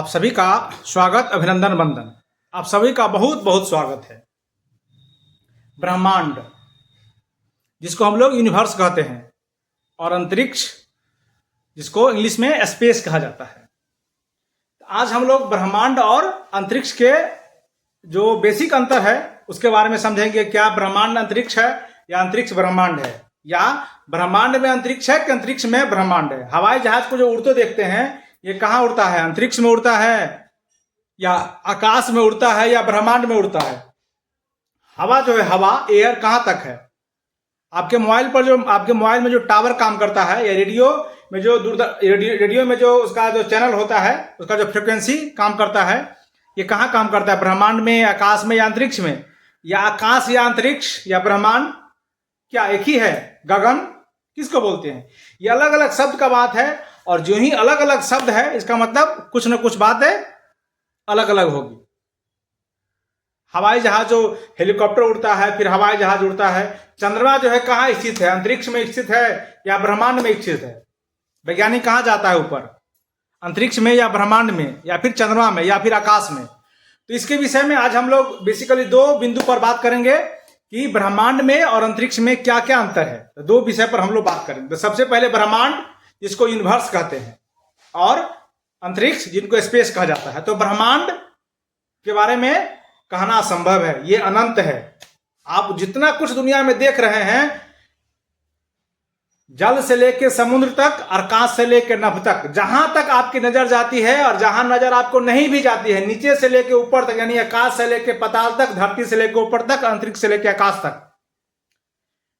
आप सभी का स्वागत, अभिनंदन, वंदन। आप सभी का बहुत बहुत स्वागत है। ब्रह्मांड, जिसको हम लोग यूनिवर्स कहते हैं, और अंतरिक्ष, जिसको इंग्लिश में स्पेस कहा जाता है। आज हम लोग ब्रह्मांड और अंतरिक्ष के जो बेसिक अंतर है उसके बारे में समझेंगे। क्या ब्रह्मांड अंतरिक्ष है या अंतरिक्ष ब्रह्मांड है, या ब्रह्मांड में अंतरिक्ष है कि अंतरिक्ष में ब्रह्मांड है। हवाई जहाज को जो उड़ते देखते हैं, ये कहाँ उड़ता है? अंतरिक्ष में उड़ता है, या आकाश में उड़ता है, या ब्रह्मांड में उड़ता है? हवा जो है, हवा, एयर कहाँ तक है? आपके मोबाइल में जो टावर काम करता है, या रेडियो में जो रेडियो में जो उसका जो चैनल होता है, उसका जो फ्रिक्वेंसी काम करता है, ये कहाँ काम करता है? ब्रह्मांड में, आकाश में, या अंतरिक्ष में? या आकाश या अंतरिक्ष या ब्रह्मांड क्या एक ही है? गगन किसको बोलते हैं? ये अलग अलग शब्द का बात है, और जो ही अलग अलग शब्द है, इसका मतलब कुछ न कुछ बातें अलग अलग होगी। हवाई जहाज जो हेलीकॉप्टर उड़ता है, फिर हवाई जहाज उड़ता है। चंद्रमा जो है कहाँ स्थित है? अंतरिक्ष में स्थित है या ब्रह्मांड में स्थित है? वैज्ञानिक कहाँ जाता है ऊपर? अंतरिक्ष में या ब्रह्मांड में, या फिर चंद्रमा में, या फिर आकाश में? तो इसके विषय में आज हम लोग बेसिकली दो बिंदु पर बात करेंगे कि ब्रह्मांड में और अंतरिक्ष में क्या क्या अंतर है। तो दो विषय पर हम लोग बात करेंगे। तो सबसे पहले ब्रह्मांड, जिसको यूनिवर्स कहते हैं, और अंतरिक्ष, जिनको स्पेस कहा जाता है। तो ब्रह्मांड के बारे में कहना असंभव है, ये अनंत है। आप जितना कुछ दुनिया में देख रहे हैं, जल से लेकर समुद्र तक, आकाश से लेकर नभ तक, जहां तक आपकी नजर जाती है, और जहां नजर आपको नहीं भी जाती है, नीचे से लेकर ऊपर तक, यानी आकाश से लेकर पाताल तक, धरती से लेकर ऊपर तक, अंतरिक्ष से लेकर आकाश तक,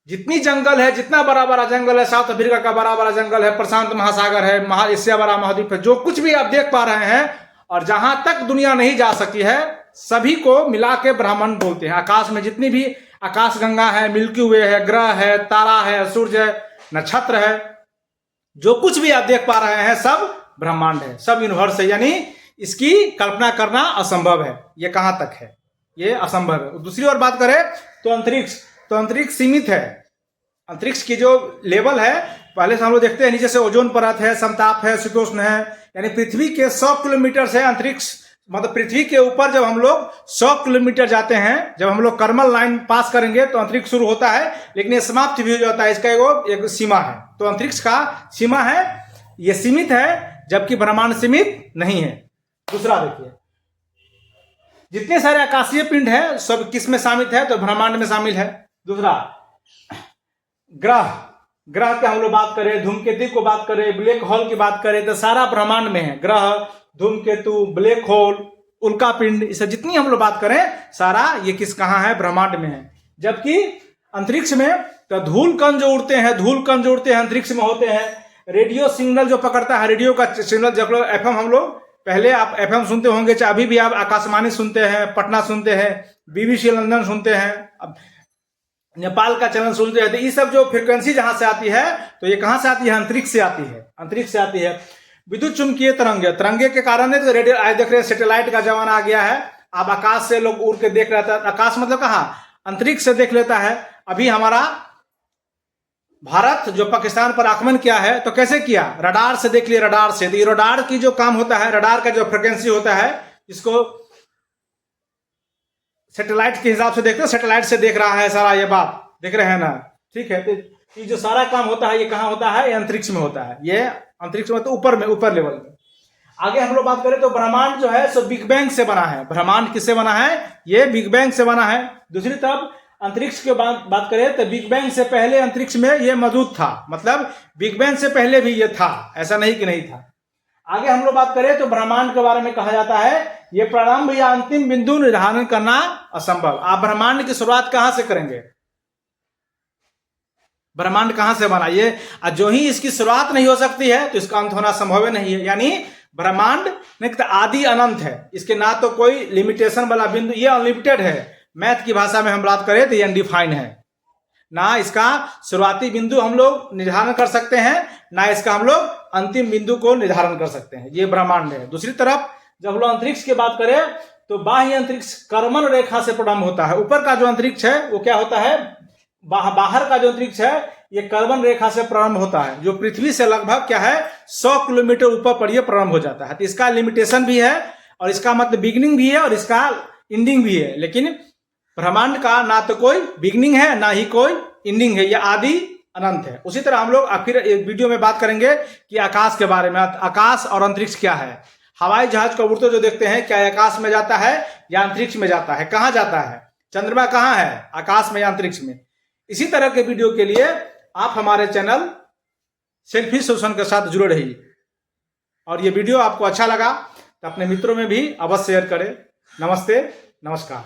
जितनी जंगल है, जितना बड़ा बड़ा जंगल है, साउथ अफ्रीका का बड़ा बड़ा जंगल है, प्रशांत महासागर है, एशिया बड़ा महाद्वीप है, जो कुछ भी आप देख पा रहे हैं, और जहां तक दुनिया नहीं जा सकी है, सभी को मिला के ब्रह्मांड बोलते हैं। आकाश में जितनी भी आकाश गंगा है, मिल्की वे है, ग्रह है, तारा है, सूर्य है, नक्षत्र है, जो कुछ भी आप देख पा रहे हैं, सब ब्रह्मांड है, सब यूनिवर्स है। यानी इसकी कल्पना करना असंभव है। ये कहां तक है? ये असंभव है। दूसरी ओर बात करें तो अंतरिक्ष, सीमित है। अंतरिक्ष की जो लेवल है, पहले से हम लोग देखते हैं, नीचे से ओजोन परत है, समताप है, शीतोष्ण है, यानी पृथ्वी के 100 किलोमीटर से अंतरिक्ष, मतलब पृथ्वी के ऊपर जब हम लोग 100 किलोमीटर जाते हैं, जब हम लोग कर्मल लाइन पास करेंगे तो अंतरिक्ष शुरू होता है, लेकिन ये समाप्त भी हो जाता है। इसका एक सीमा है। तो अंतरिक्ष का सीमा है, ये सीमित है, जबकि ब्रह्मांड सीमित नहीं है। दूसरा देखिए, जितने सारे आकाशीय पिंड है, सब किस में शामिल है? तो ब्रह्मांड में शामिल है। दूसरा, ग्रह की हम लोग बात करें, धूमकेतु को बात करें, ब्लैक होल की बात करें, तो सारा ब्रह्मांड में है। ग्रह, धूमकेतु, ब्लैक होल, उल्का पिंड, इसे जितनी हम लोग बात करें, सारा ये कहाँ है? ब्रह्मांड में है। जबकि अंतरिक्ष में तो धूल कण जो उड़ते हैं, अंतरिक्ष में होते हैं। रेडियो सिग्नल जो पकड़ता है, रेडियो का सिग्नल, जब लोग एफएम, हम लोग पहले आप एफएम सुनते होंगे, चाहे अभी भी आप आकाशवाणी सुनते हैं, पटना सुनते हैं, बीबीसी लंदन सुनते हैं, अब नेपाल का चैनल सुनते हैं। तो ये सब जो फ्रिक्वेंसी जहां से आती है, तो ये कहां से आती है? अंतरिक्ष से आती है। विद्युत चुंबकीय तरंगे के कारण है। तो रेडियो, आज देख रहे हैं सैटेलाइट का जमाना आ गया है। अब आकाश से लोग उड़ के देख रहे थे। आकाश मतलब कहाँ? अंतरिक्ष से देख लेता है। अभी हमारा भारत जो पाकिस्तान पर आक्रमण किया है, तो कैसे किया? रडार से देख लिया, रडार से। तो ये रडार की जो काम होता है, रडार का जो फ्रिक्वेंसी होता है, इसको सैटेलाइट के हिसाब से देखते हैं, सैटेलाइट से देख रहा है सारा, ये बात देख रहे हैं ना? ठीक है। तो ये जो सारा काम होता है, ये कहाँ होता है? ये अंतरिक्ष में होता है। ये अंतरिक्ष में, तो ऊपर लेवल में। आगे हम लोग बात करें तो ब्रह्मांड जो है सो बिग बैंग से बना है। ब्रह्मांड किससे बना है? ये बिग बैंग से बना है। दूसरी तरफ अंतरिक्ष की बात करें तो बिग बैंग से पहले अंतरिक्ष में ये मौजूद था, मतलब बिग बैंग से पहले भी ये था, ऐसा नहीं कि नहीं था। आगे हम लोग बात करें तो ब्रह्मांड के बारे में कहा जाता है, ये प्रारंभ या अंतिम बिंदु निर्धारण करना असंभव। आप ब्रह्मांड की शुरुआत कहां से करेंगे? ब्रह्मांड कहां से बना? ये जो ही इसकी शुरुआत नहीं हो सकती है, तो इसका अंत होना संभव नहीं है। यानी ब्रह्मांड आदि अनंत है, इसके ना तो कोई लिमिटेशन वाला बिंदु, ये अनलिमिटेड है। मैथ की भाषा में हम बात करें तो ये अनडिफाइंड है। ना इसका शुरुआती बिंदु हम लोग निर्धारण कर सकते हैं, ना इसका हम लोग अंतिम बिंदु को निर्धारण कर सकते हैं। ये ब्रह्मांड है। दूसरी तरफ जब हम लोग अंतरिक्ष की बात करें तो बाह्य अंतरिक्ष कर्मण रेखा से प्रारंभ होता है। ऊपर का जो अंतरिक्ष है वो क्या होता है? बाहर का जो अंतरिक्ष है, ये कर्बन रेखा से प्रारंभ होता है, जो पृथ्वी से लगभग क्या है 100 किलोमीटर ऊपर पर ये प्रारंभ हो जाता है। तो इसका लिमिटेशन भी है और इसका मतलब बिगिनिंग भी है और इसका एंडिंग भी है। लेकिन ब्रह्मांड का ना तो कोई बिगिनिंग है ना ही कोई एंडिंग है, ये आदि अनंत है। उसी तरह हम लोग फिर एक वीडियो में बात करेंगे कि आकाश के बारे में, आकाश और अंतरिक्ष क्या है। हवाई जहाज का उड़ते जो देखते हैं, क्या आकाश में जाता है या अंतरिक्ष में जाता है, कहाँ जाता है, चंद्रमा कहाँ है, आकाश में या अंतरिक्ष में। इसी तरह के वीडियो के लिए आप हमारे चैनल सेल्फी सोल्यूशन के साथ जुड़े रहिए। और ये वीडियो आपको अच्छा लगा तो अपने मित्रों में भी अवश्य शेयर करें। नमस्ते, नमस्कार।